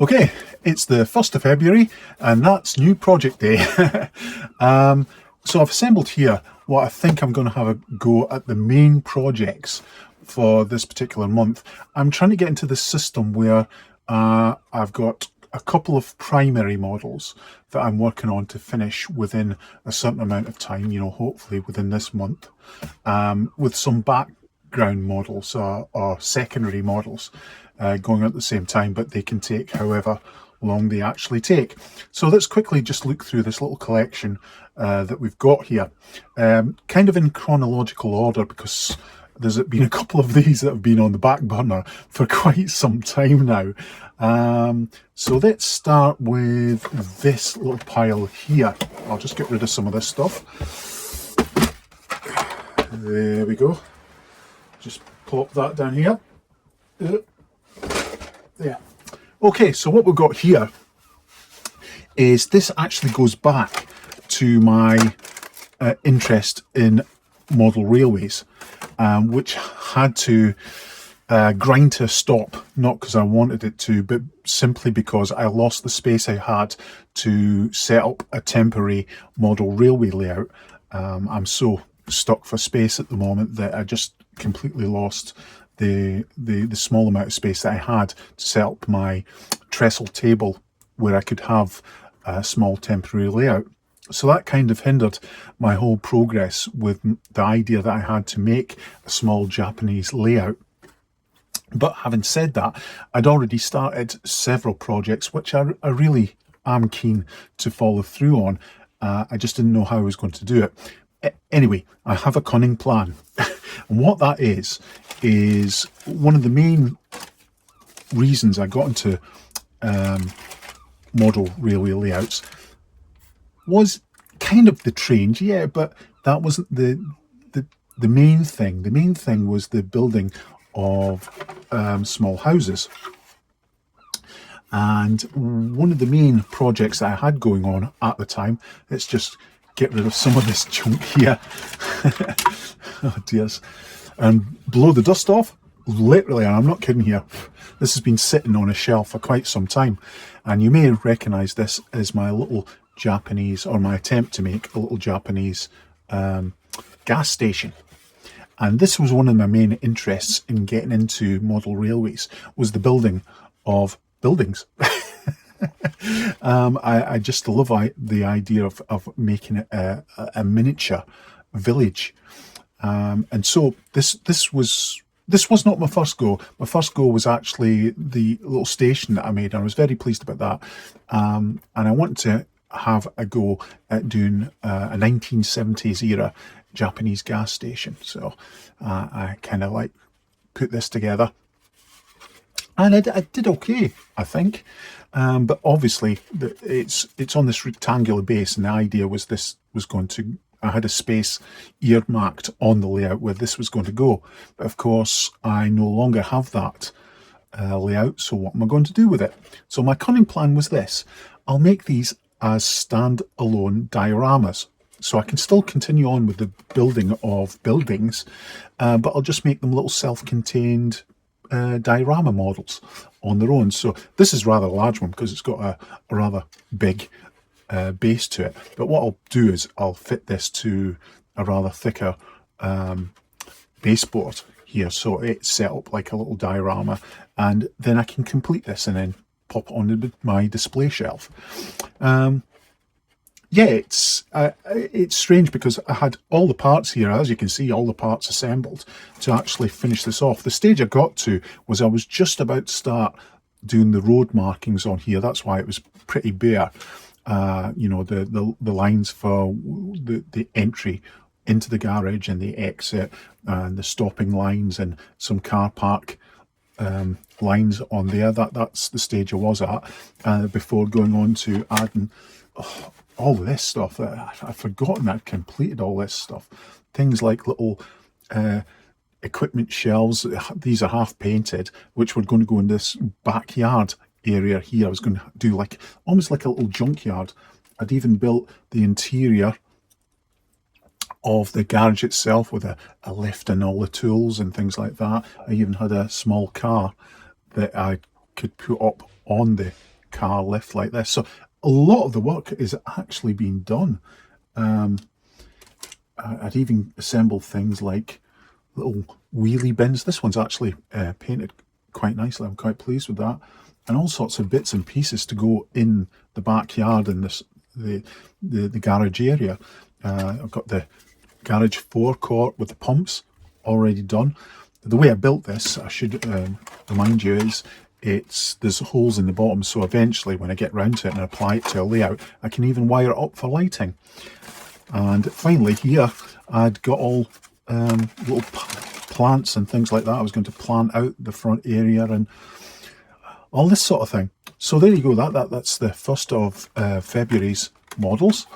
Okay, it's the 1st of February and that's new project day. So I've assembled here what I think I'm going to have a go at the main projects for this particular month. I'm trying to get into the system where I've got a couple of primary models that I'm working on to finish within a certain amount of time, hopefully within this month, with some background models or secondary models going at the same time, but they can take however long they actually take. So let's quickly just look through this little collection that we've got here, kind of in chronological order, because there's been a couple of these that have been on the back burner for quite some time now. So let's start with this little pile here. I'll just get rid of some of this stuff. There we go. Just pop that down here. There. Okay, so what we've got here is this actually goes back to my interest in model railways, which had to grind to a stop, not because I wanted it to, but simply because I lost the space I had to set up a temporary model railway layout. I'm so stuck for space at the moment that I just completely lost the small amount of space that I had to set up my trestle table where I could have a small temporary layout. So that kind of hindered my whole progress with the idea that I had to make a small Japanese layout. But having said that, I'd already started several projects which I really am keen to follow through on. I just didn't know how I was going to do it. Anyway, I have a cunning plan. And what that is one of the main reasons I got into model railway layouts was kind of the trains, yeah, but that wasn't the main thing. The main thing was the building of small houses. And one of the main projects that I had going on at the time, let's just get rid of some of this junk here. Oh dears. And blow the dust off. Literally, and I'm not kidding here, this has been sitting on a shelf for quite some time, and you may recognize this as my little Japanese, or my attempt to make a little Japanese gas station. And this was one of my main interests in getting into model railways, was the building of buildings. I just love the idea of making it a miniature village. And so this was not my first go. My first go was actually the little station that I made, and I was very pleased about that. And I wanted to have a go at doing a 1970s era Japanese gas station. So I kind of like put this together, and I did okay, I think. But obviously it's on this rectangular base, and the idea was this was going to, I had a space earmarked on the layout where this was going to go. But of course, I no longer have that layout, so what am I going to do with it? So my cunning plan was this. I'll make these as stand-alone dioramas. So I can still continue on with the building of buildings, but I'll just make them little self-contained diorama models on their own. So this is rather a large one because it's got a rather big base to it, but what I'll do is I'll fit this to a rather thicker baseboard here, so it's set up like a little diorama, and then I can complete this and then pop it on my display shelf. Yeah, it's strange because I had all the parts here, as you can see, all the parts assembled to actually finish this off. The stage I got to was I was just about to start doing the road markings on here. That's why it was pretty bare. The lines for the entry into the garage and the exit, and the stopping lines, and some car park lines on there. That's the stage I was at before going on to adding all this stuff. I've forgotten I'd completed all this stuff. Things like little equipment shelves. These are half painted, which were going to go in this backyard area here. I was going to do like almost like a little junkyard. I'd even built the interior of the garage itself with a lift and all the tools and things like that. I even had a small car that I could put up on the car lift like this. So a lot of the work is actually being done. I'd even assembled things like little wheelie bins. This one's actually painted quite nicely. I'm quite pleased with that. And all sorts of bits and pieces to go in the backyard in the garage area. I've got the garage forecourt with the pumps already done. The way I built this, I should remind you, is there's holes in the bottom, so eventually when I get round to it and apply it to a layout, I can even wire it up for lighting. And finally here, I'd got all little plants and things like that. I was going to plant out the front area and all this sort of thing. So there you go. That's the first of February's models.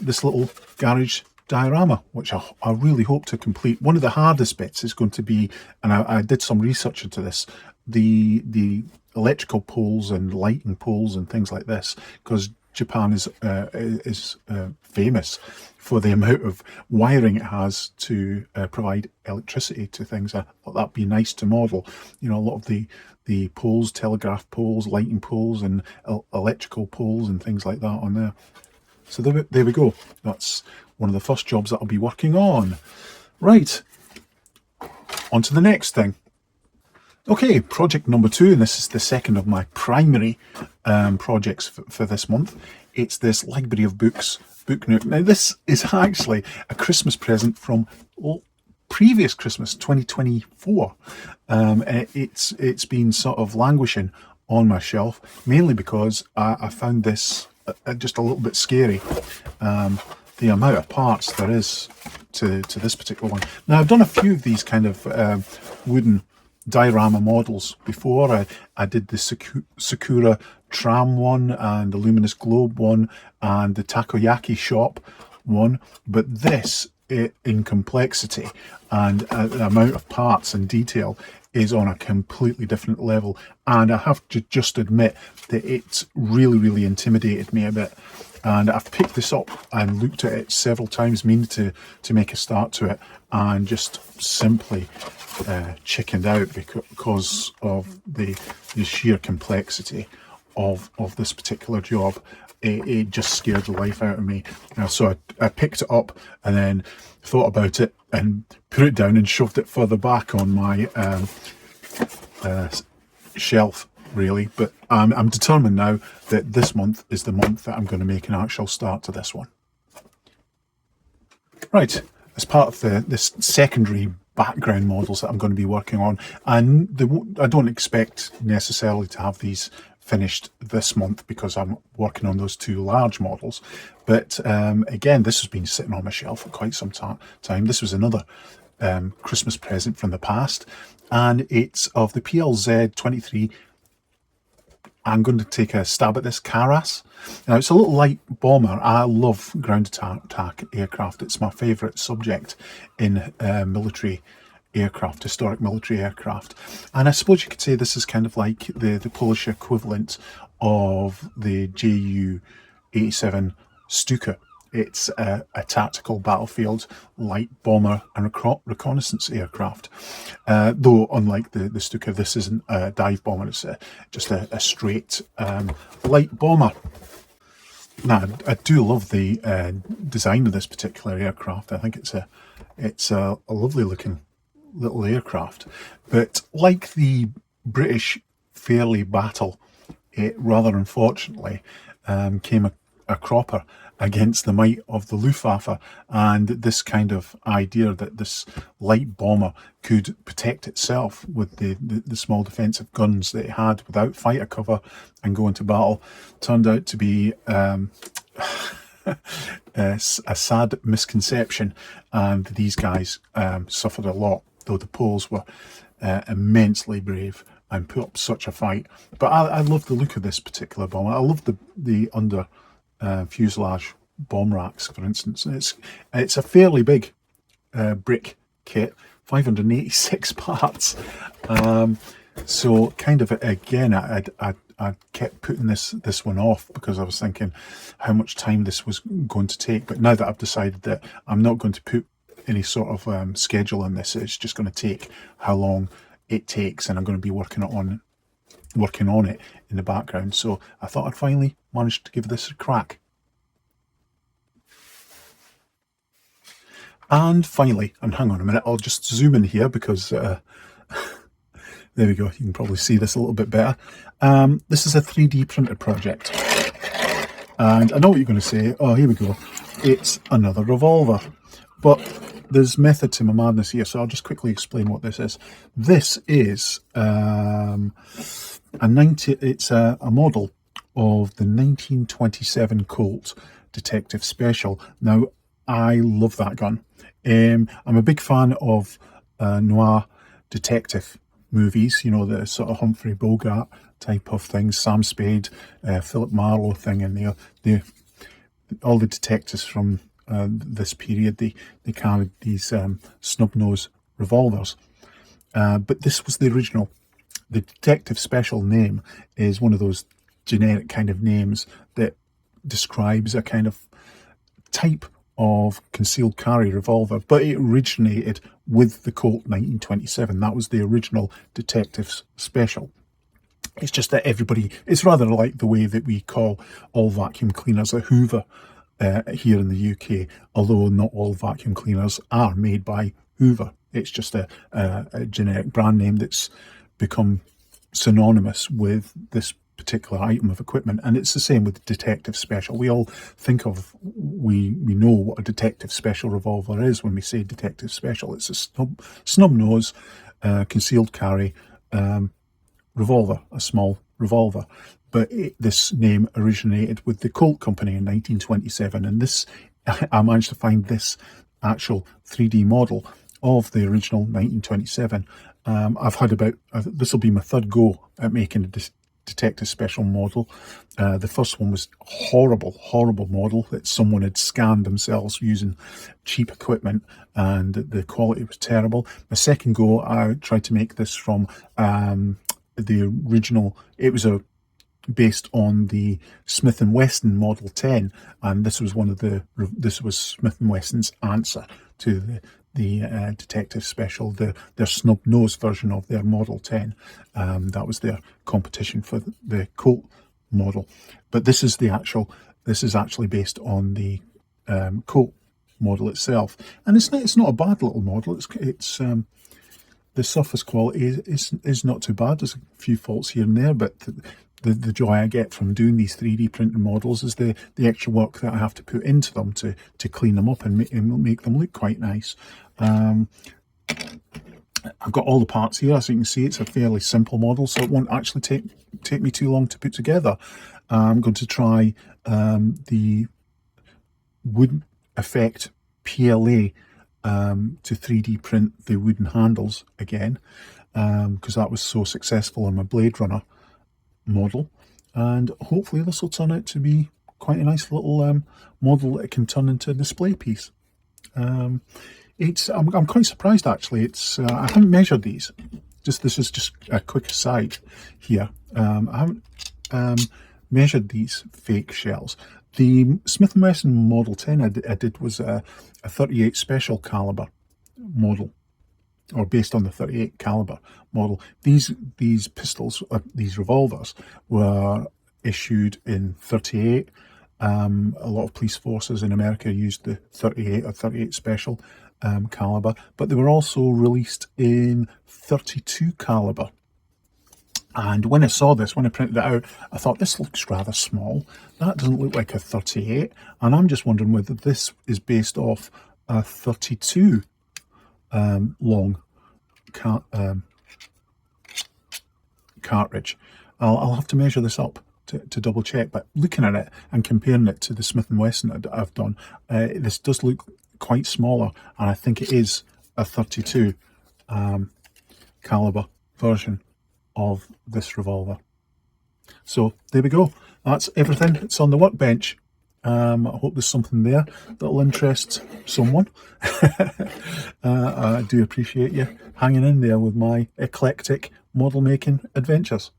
This little garage diorama, which I really hope to complete. One of the hardest bits is going to be, and I did some research into this, the electrical poles and lighting poles and things like this, because Japan is famous for the amount of wiring it has to provide electricity to things. I thought that'd be nice to model. You know, a lot of the poles, telegraph poles, lighting poles, and electrical poles and things like that on there. So there we go. That's one of the first jobs that I'll be working on. Right, on to the next thing. Okay, project number 2, and this is the second of my primary projects for this month. It's this library of books, Book Nook. Now this is actually a Christmas present from previous Christmas, 2024. It's been sort of languishing on my shelf, mainly because I found this just a little bit scary. The amount of parts there is to this particular one. Now I've done a few of these kind of wooden diorama models before. I did the Sakura tram one and the luminous globe one and the takoyaki shop one, but this in complexity and the amount of parts and detail is on a completely different level, and I have to just admit that it's really intimidated me a bit. And I've picked this up and looked at it several times, meaning to make a start to it, and just simply chickened out because of the sheer complexity of this particular job. It just scared the life out of me. So I picked it up and then thought about it and put it down and shoved it further back on my shelf, really. But I'm determined now that this month is the month that I'm going to make an actual start to this one. Right, as part of this secondary background models that I'm going to be working on, and I don't expect necessarily to have these finished this month because I'm working on those 2 large models, but again, this has been sitting on my shelf for quite some time. This was another Christmas present from the past, and it's of the PLz 23. I'm going to take a stab at this Karas. Now, it's a little light bomber. I love ground attack aircraft. It's my favourite subject in military aircraft, historic military aircraft. And I suppose you could say this is kind of like the Polish equivalent of the Ju-87 Stuka. It's a tactical battlefield light bomber and reconnaissance aircraft. Though, unlike the Stuka, this isn't a dive bomber, it's just a straight light bomber. Now, I do love the design of this particular aircraft. I think it's a lovely looking little aircraft. But like the British Fairley battle, it rather unfortunately came a cropper against the might of the Luftwaffe, and this kind of idea that this light bomber could protect itself with the small defensive guns that it had without fighter cover and go into battle turned out to be a sad misconception, and these guys suffered a lot, though the Poles were immensely brave and put up such a fight. But I love the look of this particular bomber. I love the under fuselage bomb racks, for instance. It's a fairly big brick kit, 586 parts. So kind of again, I kept putting this one off because I was thinking how much time this was going to take. But now that I've decided that I'm not going to put any sort of schedule on this, it's just going to take how long it takes, and I'm going to be working on working on it in the background. So I thought I'd finally managed to give this a crack. And finally, and hang on a minute, I'll just zoom in here because there we go, you can probably see this a little bit better. This is a 3D printed project. And I know what you're going to say, oh, here we go, it's another revolver. But there's method to my madness here, so I'll just quickly explain what this is. This is it's a model of the 1927 Colt Detective Special. Now, I love that gun. I'm a big fan of noir detective movies, you know, the sort of Humphrey Bogart type of things, Sam Spade, Philip Marlowe thing, and all the detectives from this period, they carried these snub-nose revolvers. But this was the original. The Detective Special name is one of those generic kind of names that describes a kind of type of concealed carry revolver, but it originated with the Colt 1927. That was the original Detective Special. It's just that it's rather like the way that we call all vacuum cleaners a Hoover here in the UK, although not all vacuum cleaners are made by Hoover. It's just a generic brand name that's become synonymous with this particular item of equipment. And it's the same with the Detective Special. We all think of, we know what a Detective Special revolver is when we say Detective Special. It's a snub nose concealed carry revolver, a small revolver. But this name originated with the Colt company in 1927, and this, I managed to find this actual 3D model of the original 1927. I've had about, this will be my third go at making a Detective Special model. The first one was horrible model that someone had scanned themselves using cheap equipment, and the quality was terrible. My second go, I tried to make this from the original. It was based on the Smith & Wesson Model 10, and this was this was Smith & Wesson's answer to the Detective Special, their snub nose version of their Model 10. That was their competition for the Colt model. But this is actually based on the Colt model itself, and it's not a bad little model. It's the surface quality is not too bad. There's a few faults here and there, but the joy I get from doing these 3D printed models is the extra work that I have to put into them to clean them up and make them look quite nice. I've got all the parts here. As you can see, it's a fairly simple model, so it won't actually take me too long to put together. I'm going to try the Wood Effect PLA to 3D print the wooden handles again, because that was so successful on my Blade Runner model, and hopefully this will turn out to be quite a nice little model that it can turn into a display piece. I'm quite surprised actually. I haven't measured these. This is just a quick aside here. I haven't measured these fake shells. The Smith & Wesson Model 10 I did was a 38 special caliber model, or based on the 38 caliber model. These pistols, these revolvers, were issued in 38. A lot of police forces in America used the 38 or 38 special caliber, but they were also released in 32 caliber. And when I saw this, when I printed it out, I thought, this looks rather small. That doesn't look like a 38. And I'm just wondering whether this is based off a 32 long cartridge. I'll have to measure this up to double check, but looking at it and comparing it to the Smith & Wesson that I've done, this does look quite smaller, and I think it is a 32 caliber version of this revolver. So there we go. That's everything. It's on the workbench. I hope there's something there that'll interest someone. I do appreciate you hanging in there with my eclectic model making adventures.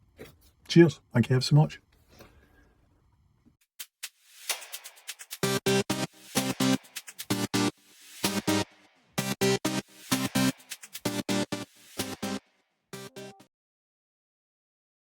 Cheers. Thank you ever so much.